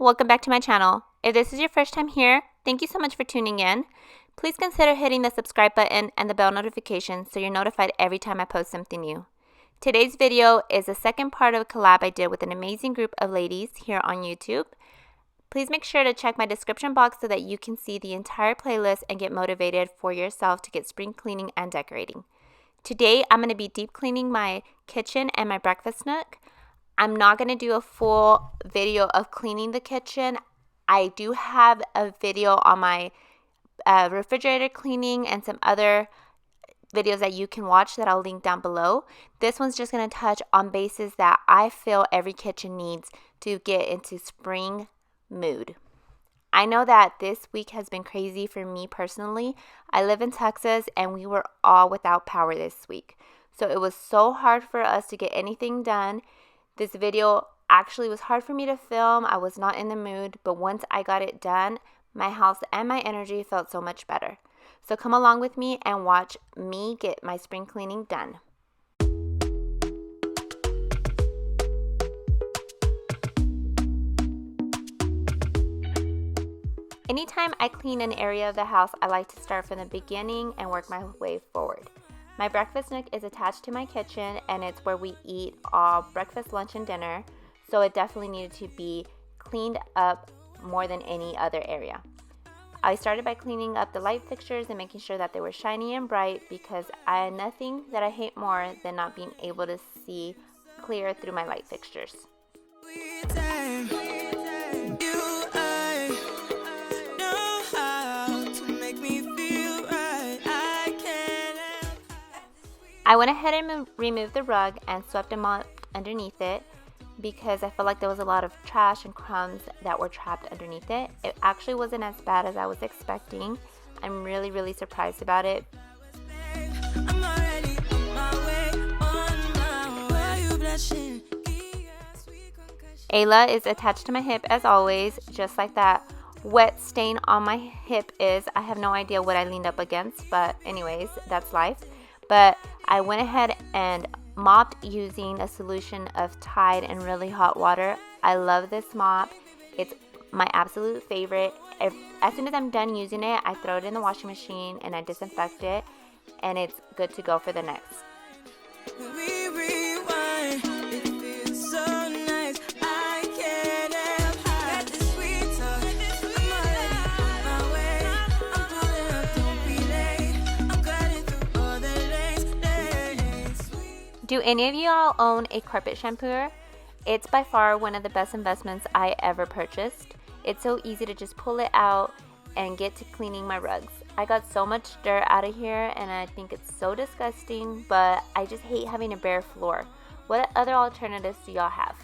welcome back to my channel. If this is your first time here, thank you so much for tuning in. Please consider hitting the subscribe button and the bell notification so you're notified every time I post something new. Today's video is the second part of a collab I did with an amazing group of ladies here on YouTube. Please make sure to check my description box so that you can see the entire playlist and get motivated for yourself to get spring cleaning and decorating. Today, I'm going to be deep cleaning my kitchen and my breakfast nook. I'm not going to do a full video of cleaning the kitchen. I do have a video on my refrigerator cleaning and some other videos that you can watch that I'll link down below. This one's just going to touch on bases that I feel every kitchen needs to get into spring mood. I know that this week has been crazy for me personally. I live in Texas and we were all without power this week. So it was so hard for us to get anything done. This video actually was hard for me to film. I was not in the mood, but once I got it done, my house and my energy felt so much better. So come along with me and watch me get my spring cleaning done. Anytime I clean an area of the house, I like to start from the beginning and work my way forward. My breakfast nook is attached to my kitchen and it's where we eat all breakfast, lunch, and dinner. So it definitely needed to be cleaned up more than any other area. I started by cleaning up the light fixtures and making sure that they were shiny and bright because nothing that I hate more than not being able to see clear through my light fixtures. I went ahead and removed the rug and swept them up underneath it because I felt like there was a lot of trash and crumbs that were trapped underneath it. It actually wasn't as bad as I was expecting. I'm really surprised about it. Ayla is attached to my hip as always, just like that wet stain on my hip is. I have no idea what I leaned up against, but anyways, that's life. But I went ahead and mopped using a solution of Tide and really hot water. I love this mop. It's my absolute favorite. As soon as I'm done using it, I throw it in the washing machine and I disinfect it, and it's good to go for the next. Do any of y'all own a carpet shampooer? It's by far one of the best investments I ever purchased. It's so easy to just pull it out and get to cleaning my rugs. I got so much dirt out of here and I think it's so disgusting, but I just hate having a bare floor. What other alternatives do y'all have?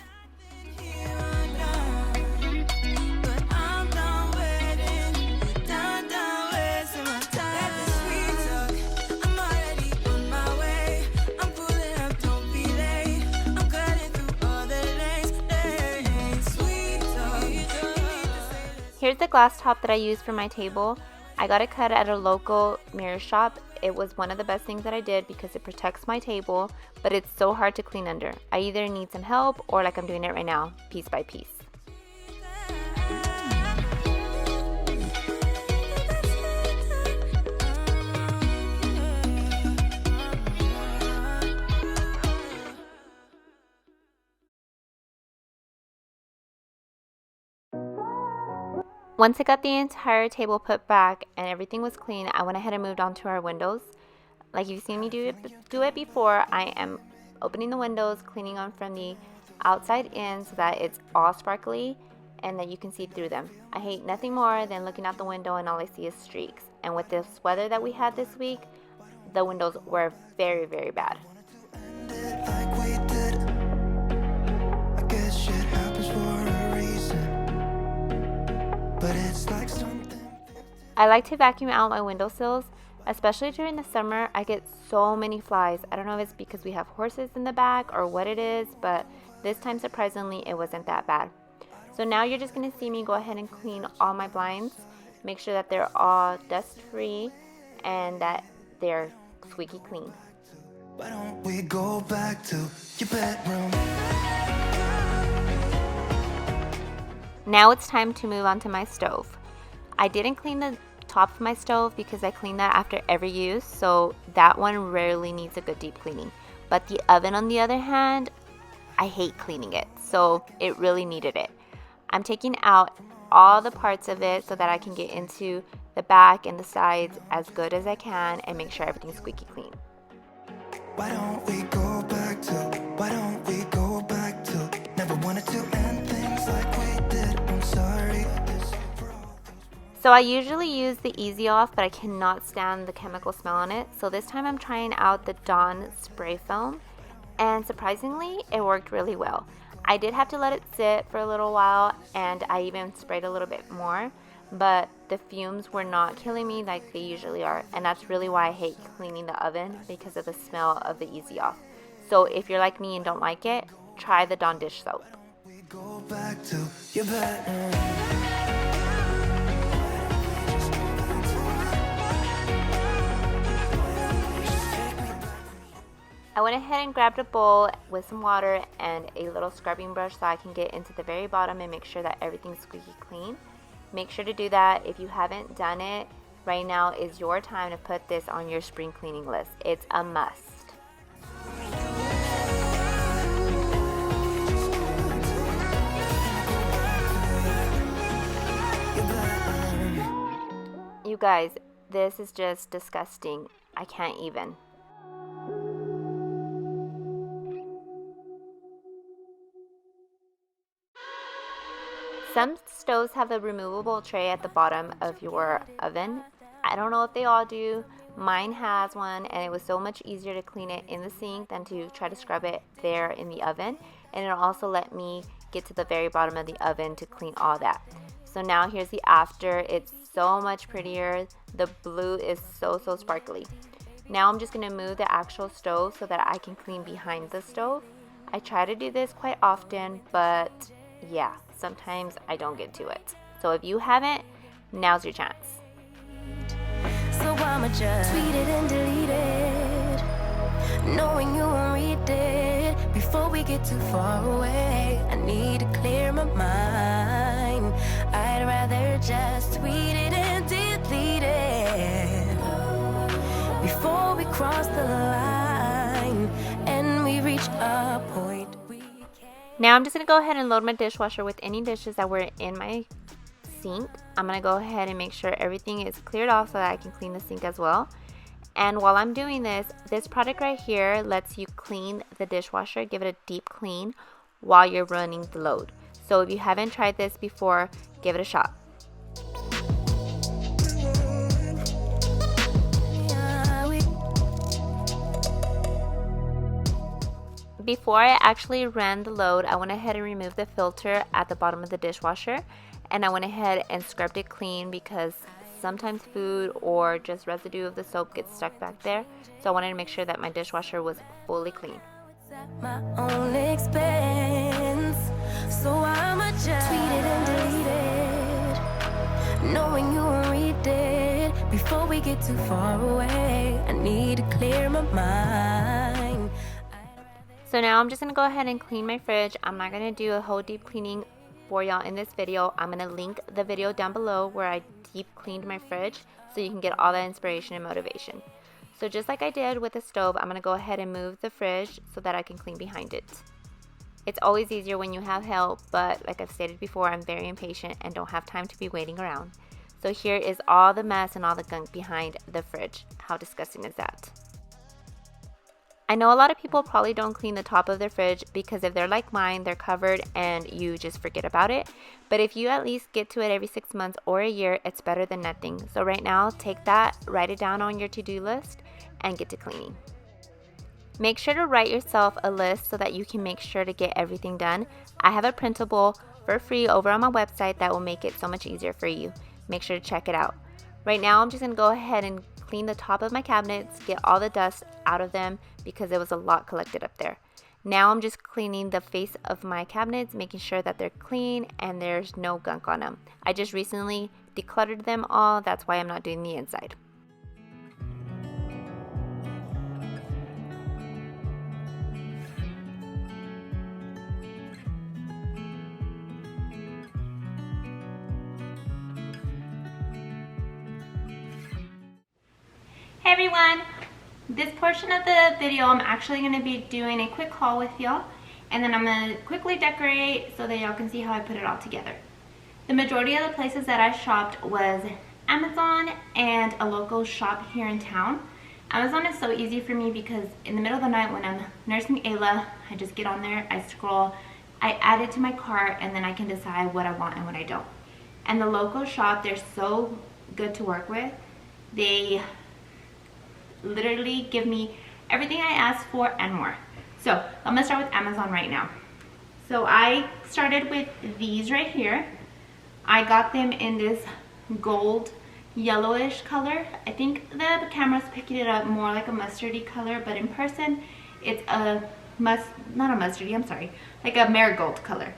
Here's the glass top that I use for my table. I got it cut at a local mirror shop. It was one of the best things that I did because it protects my table, but it's so hard to clean under. I either need some help or like I'm doing it right now, piece by piece. Once I got the entire table put back and everything was clean, I went ahead and moved on to our windows. Like you've seen me do it before, I am opening the windows, cleaning them from the outside in so that it's all sparkly and that you can see through them. I hate nothing more than looking out the window and all I see is streaks. And with this weather that we had this week, the windows were very bad. I like to vacuum out my windowsills, especially during the summer. I get so many flies. I don't know if it's because we have horses in the back or what it is, but this time surprisingly it wasn't that bad. So now you're just going to see me go ahead and clean all my blinds, make sure that they're all dust free and that they're squeaky clean. Why don't we go back to your bedroom? Now it's time to move on to my stove. I didn't clean the top of my stove because I clean that after every use, so that one rarely needs a good deep cleaning. But the oven, on the other hand, I hate cleaning it, so it really needed it. I'm taking out all the parts of it so that I can get into the back and the sides as good as I can and make sure everything's squeaky clean. Why don't we go back to never wanted to end things like we did. I'm sorry. So I usually use the Easy Off, but I cannot stand the chemical smell on it. So this time I'm trying out the Dawn spray foam, and surprisingly, it worked really well. I did have to let it sit for a little while, and I even sprayed a little bit more, but the fumes were not killing me like they usually are, and that's really why I hate cleaning the oven, because of the smell of the Easy Off. So if you're like me and don't like it, try the Dawn dish soap. We go back to your bed. I went ahead and grabbed a bowl with some water and a little scrubbing brush so I can get into the very bottom and make sure that everything's squeaky clean. Make sure to do that. If you haven't done it, right now is your time to put this on your spring cleaning list. It's a must. You guys, this is just disgusting. I can't even. Some stoves have a removable tray at the bottom of your oven. I don't know if they all do. Mine has one, and it was so much easier to clean it in the sink than to try to scrub it there in the oven. And it'll also let me get to the very bottom of the oven to clean all that. So now here's the after. It's so much prettier. The blue is so sparkly. Now I'm just going to move the actual stove so that I can clean behind the stove. I try to do this quite often, but yeah, sometimes I don't get to it. So if you haven't, now's your chance. So I'ma just tweet it and delete it, knowing you won't read it before we get too far away. I need to clear my mind. I'd rather just tweet it and delete it before we cross the line and we reach a point. Now I'm just going to go ahead and load my dishwasher with any dishes that were in my sink. I'm going to go ahead and make sure everything is cleared off so that I can clean the sink as well. And while I'm doing this, this product right here lets you clean the dishwasher, give it a deep clean while you're running the load. So if you haven't tried this before, give it a shot. Before I actually ran the load, I went ahead and removed the filter at the bottom of the dishwasher, and I went ahead and scrubbed it clean because sometimes food or just residue of the soap gets stuck back there. So I wanted to make sure that my dishwasher was fully clean. At my own expense, so I'ma just tweet it and delete it, knowing you won't read it before we get too far away. I need to clear my mind. So now I'm just going to go ahead and clean my fridge. I'm not going to do a whole deep cleaning for y'all in this video. I'm going to link the video down below where I deep cleaned my fridge so you can get all that inspiration and motivation. So just like I did with the stove, I'm going to go ahead and move the fridge so that I can clean behind it. It's always easier when you have help, but like I've stated before, I'm very impatient and don't have time to be waiting around. So here is all the mess and all the gunk behind the fridge. How disgusting is that? I know a lot of people probably don't clean the top of their fridge because if they're like mine, they're covered and you just forget about it. But if you at least get to it every 6 months or a year, it's better than nothing. So right now, take that, write it down on your to-do list, and get to cleaning. Make sure to write yourself a list so that you can make sure to get everything done. I have a printable for free over on my website that will make it so much easier for you. Make sure to check it out. Right now, I'm just going to go ahead and clean the top of my cabinets, get all the dust out of them because there was a lot collected up there. Now I'm just cleaning the face of my cabinets, making sure that they're clean and there's no gunk on them. I just recently decluttered them all, that's why I'm not doing the inside. Hey everyone! This portion of the video I'm actually going to be doing a quick haul with y'all, and then I'm going to quickly decorate so that y'all can see how I put it all together. The majority of the places that I shopped was Amazon and a local shop here in town. Amazon is so easy for me because in the middle of the night when I'm nursing Ayla, I just get on there, I scroll, I add it to my cart, and then I can decide what I want and what I don't. And the local shop, they're so good to work with. They literally give me everything I asked for and more. So I'm gonna start with Amazon right now. So I started with these right here. I got them in this gold yellowish color. I think the camera's picking it up more like a mustardy color, but in person it's not a mustardy, I'm sorry, like a marigold color.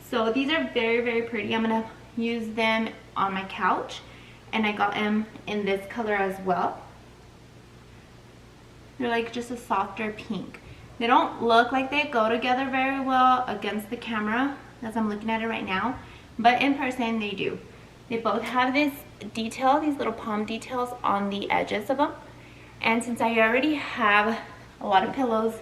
So these are very, very pretty. I'm gonna use them on my couch, and I got them in this color as well. They're like just a softer pink. They don't look like they go together very well against the camera as I'm looking at it right now, but in person they do. They both have this detail, these little palm details on the edges of them. And since I already have a lot of pillows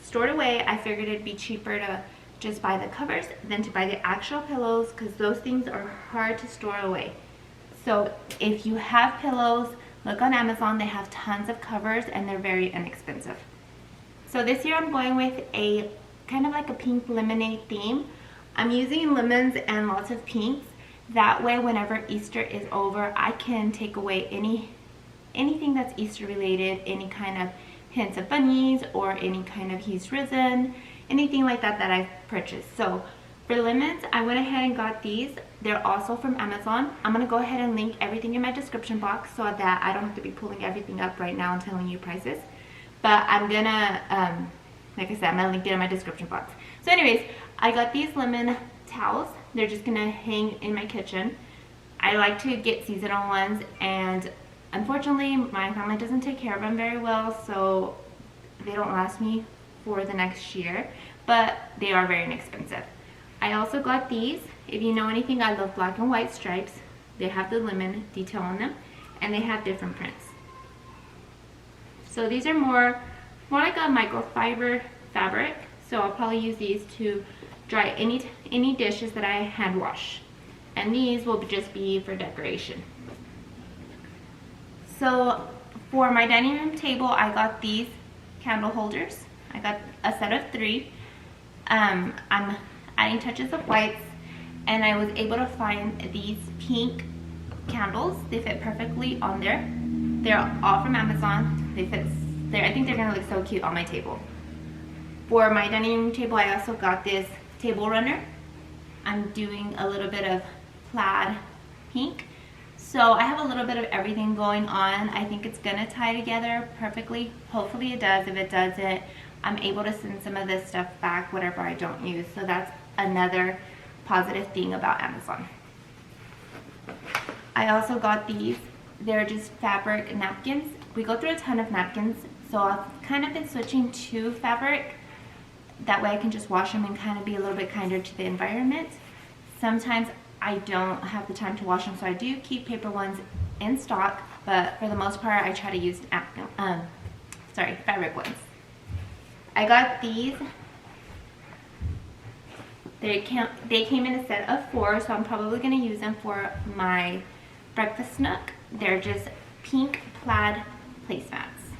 stored away, I figured it'd be cheaper to just buy the covers than to buy the actual pillows, because those things are hard to store away. So if you have pillows, look on Amazon. They have tons of covers and they're very inexpensive. So this year I'm going with a kind of like a pink lemonade theme. I'm using lemons and lots of pinks. That way whenever Easter is over, I can take away anything that's Easter related, any kind of hints of bunnies or any kind of he's risen, anything like that that I've purchased. So for lemons, I went ahead and got these. They're also from Amazon. I'm going to go ahead and link everything in my description box so that I don't have to be pulling everything up right now and telling you prices. But I'm going to, like I said, I'm going to link it in my description box. So anyways, I got these lemon towels. They're just going to hang in my kitchen. I like to get seasonal ones, and unfortunately my family doesn't take care of them very well, so they don't last me for the next year, but they are very inexpensive. I also got these. If you know anything, I love black and white stripes. They have the lemon detail on them, and they have different prints. So these are more like a microfiber fabric. So I'll probably use these to dry any dishes that I hand wash. And these will just be for decoration. So for my dining room table, I got these candle holders. I got a set of 3. I'm adding touches of whites, and I was able to find these pink candles. They fit perfectly on there. They're all from Amazon. They fit there. I think they're gonna look so cute on my table. For my dining room table, I also got this table runner. I'm doing a little bit of plaid pink. So I have a little bit of everything going on. I think it's gonna tie together perfectly. Hopefully it does. If it doesn't, I'm able to send some of this stuff back, whatever I don't use. So that's another positive thing about Amazon. I also got these. They're just fabric napkins. We go through a ton of napkins, so I've kind of been switching to fabric. That way I can just wash them and kind of be a little bit kinder to the environment. Sometimes I don't have the time to wash them, so I do keep paper ones in stock, but for the most part I try to use fabric ones. I got these. They came in a set of 4, so I'm probably going to use them for my breakfast nook. They're just pink plaid placemats.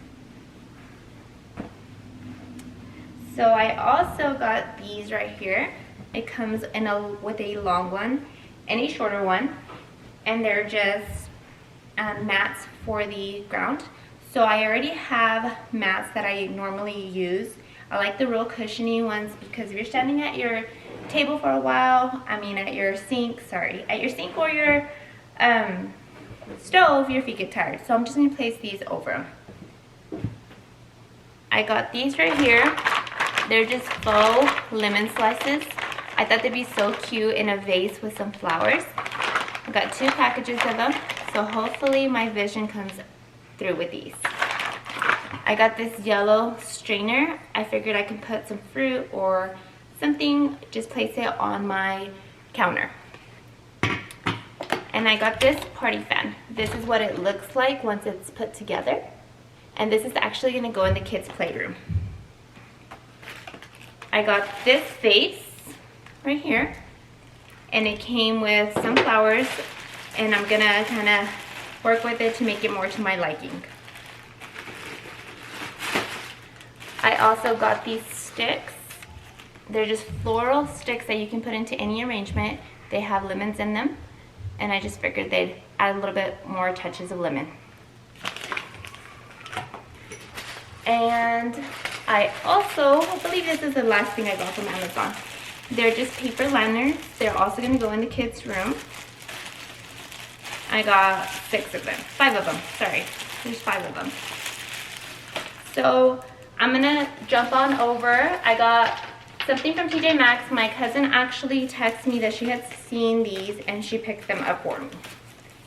So I also got these right here. It comes in with a long one and a shorter one, and they're just mats for the ground. So I already have mats that I normally use. I like the real cushiony ones because if you're standing at your table for a while, at your sink or your stove, your feet get tired. So I'm just going to place these over them. I got these right here. They're just faux lemon slices. I thought they'd be so cute in a vase with some flowers. I got 2 packages of them, so hopefully my vision comes through with these. I got this yellow strainer. I figured I could put some fruit or something, just place it on my counter. And I got this party fan. This is what it looks like once it's put together. and this is actually going to go in the kids' playroom. I got this vase right here, and it came with some flowers, and I'm going to kind of work with it to make it more to my liking. I also got these sticks. They're just floral sticks that you can put into any arrangement. They have lemons in them, and I just figured they'd add a little bit more touches of lemon. And I believe this is the last thing I got from Amazon. They're just paper lanterns. They're also going to go in the kids' room. I got 5 of them, sorry. There's 5 of them. So I'm going to jump on over. I got something from TJ Maxx. My cousin actually texted me that she had seen these and she picked them up for me.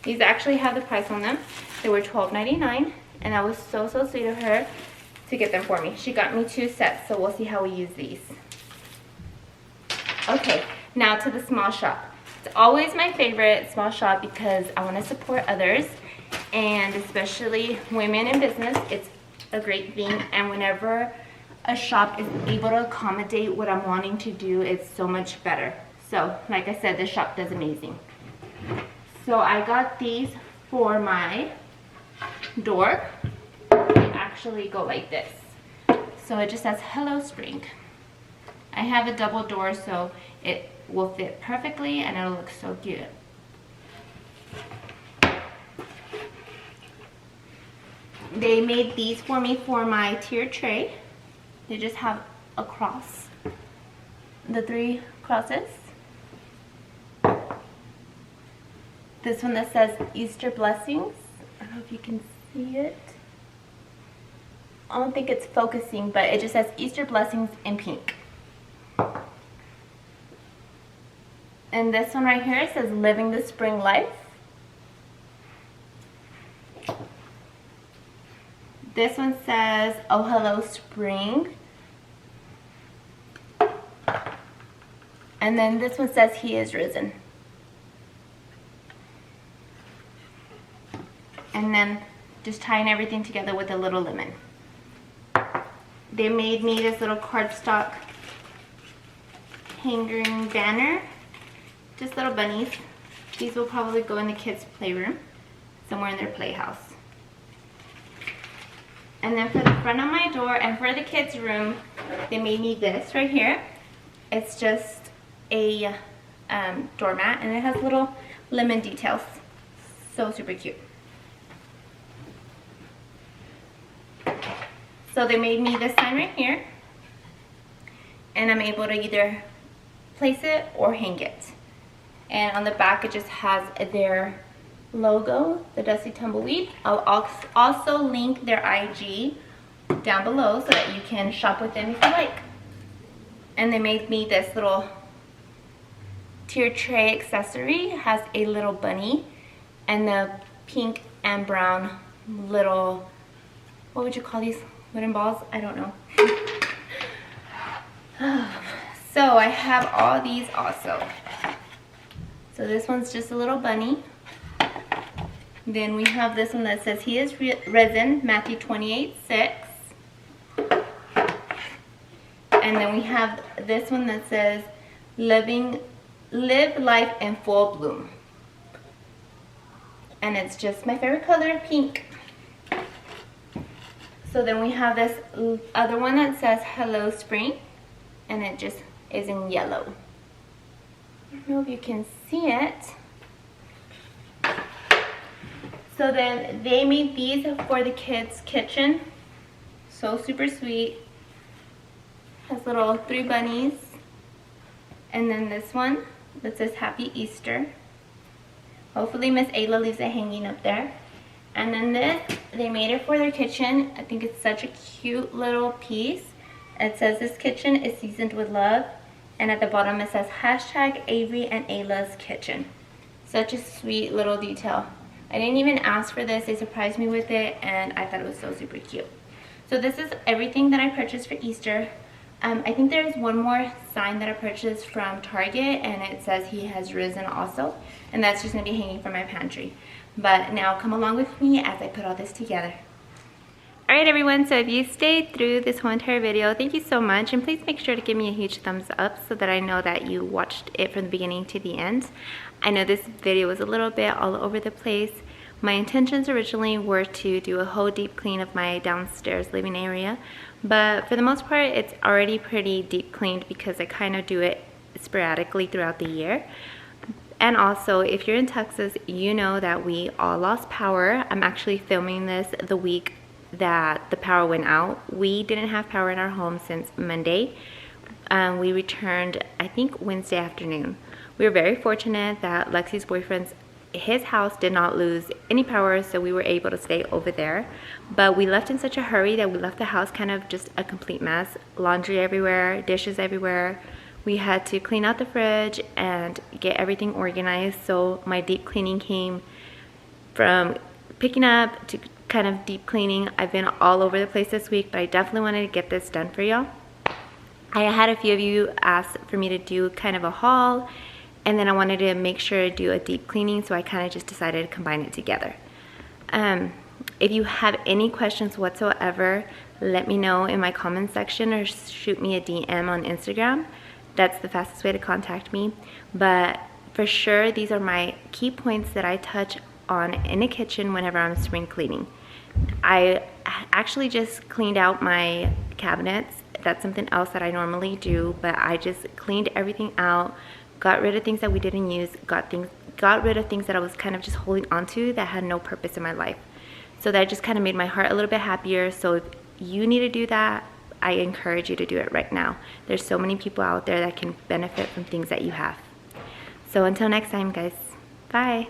These actually have the price on them. They were $12.99, and that was so sweet of her to get them for me. She got me 2 sets, so we'll see how we use these. Okay, now to the small shop. It's always my favorite, small shop, because I want to support others, and especially women in business. It's a great thing, and whenever a shop is able to accommodate what I'm wanting to do, it's so much better. So, like I said, this shop does amazing. So I got these for my door. They actually go like this. So it just says, "Hello Spring." I have a double door, so it will fit perfectly and it'll look so cute. They made these for me for my tier tray. They just have a cross, the 3 crosses. This one that says Easter Blessings. I don't know if you can see it. I don't think it's focusing, but it just says Easter Blessings in pink. And this one right here says Living the Spring Life. This one says, "Oh Hello Spring." And then this one says, "He is risen." And then just tying everything together with a little lemon. They made me this little cardstock hanging banner. Just little bunnies. These will probably go in the kids' playroom, somewhere in their playhouse. And then for the front of my door and for the kids' room, they made me this right here. It's just a doormat, and it has little lemon details. So super cute. So they made me this sign right here, and I'm able to either place it or hang it. And on the back it just has their logo, the Dusty Tumbleweed. I'll also link their IG down below so that you can shop with them if you like. And they made me this little tier tray accessory. It has a little bunny and the pink and brown little, what would you call these wooden balls? I don't know. So I have all these also. So this one's just a little bunny. Then we have this one that says He is risen, Matthew 28:6. And then we have this one that says live life in full bloom. And it's just my favorite color, pink. So then we have this other one that says Hello Spring, and it just is in yellow. I don't know if you can see it. So then they made these for the kids' kitchen. So super sweet. Has little 3 bunnies. And then this one that says Happy Easter. Hopefully Miss Ayla leaves it hanging up there. And then this, they made it for their kitchen. I think it's such a cute little piece. It says this kitchen is seasoned with love. And at the bottom it says hashtag Avery and Ayla's kitchen. Such a sweet little detail. I didn't even ask for this. They surprised me with it, and I thought it was so super cute. So this is everything that I purchased for Easter. I think there is one more sign that I purchased from Target, and it says He has risen also. And that's just going to be hanging from my pantry. But now come along with me as I put all this together. Alright everyone, so if you stayed through this whole entire video, thank you so much, and please make sure to give me a huge thumbs up so that I know that you watched it from the beginning to the end. I know this video was a little bit all over the place. My intentions originally were to do a whole deep clean of my downstairs living area, but for the most part it's already pretty deep cleaned because I kind of do it sporadically throughout the year. And also, if you're in Texas, you know that we all lost power. I'm actually filming this the week that the power went out. We didn't have power in our home since Monday. We returned, I think, Wednesday afternoon. We were very fortunate that Lexi's boyfriend's his house did not lose any power, so we were able to stay over there. But we left in such a hurry that we left the house kind of just a complete mess. Laundry everywhere, dishes everywhere. We had to clean out the fridge and get everything organized. So my deep cleaning came from picking up to kind of deep cleaning. I've been all over the place this week, but I definitely wanted to get this done for y'all. I had a few of you ask for me to do kind of a haul, and then I wanted to make sure to do a deep cleaning, so I kind of just decided to combine it together. If you have any questions whatsoever, let me know in my comment section or shoot me a DM on Instagram. That's the fastest way to contact me. But for sure, these are my key points that I touch on in the kitchen whenever I'm spring cleaning. I actually just cleaned out my cabinets. That's something else that I normally do, but I just cleaned everything out, got rid of things that we didn't use, got rid of things that I was kind of just holding onto that had no purpose in my life. So that just kind of made my heart a little bit happier. So if you need to do that, I encourage you to do it right now. There's so many people out there that can benefit from things that you have. So until next time, guys, bye.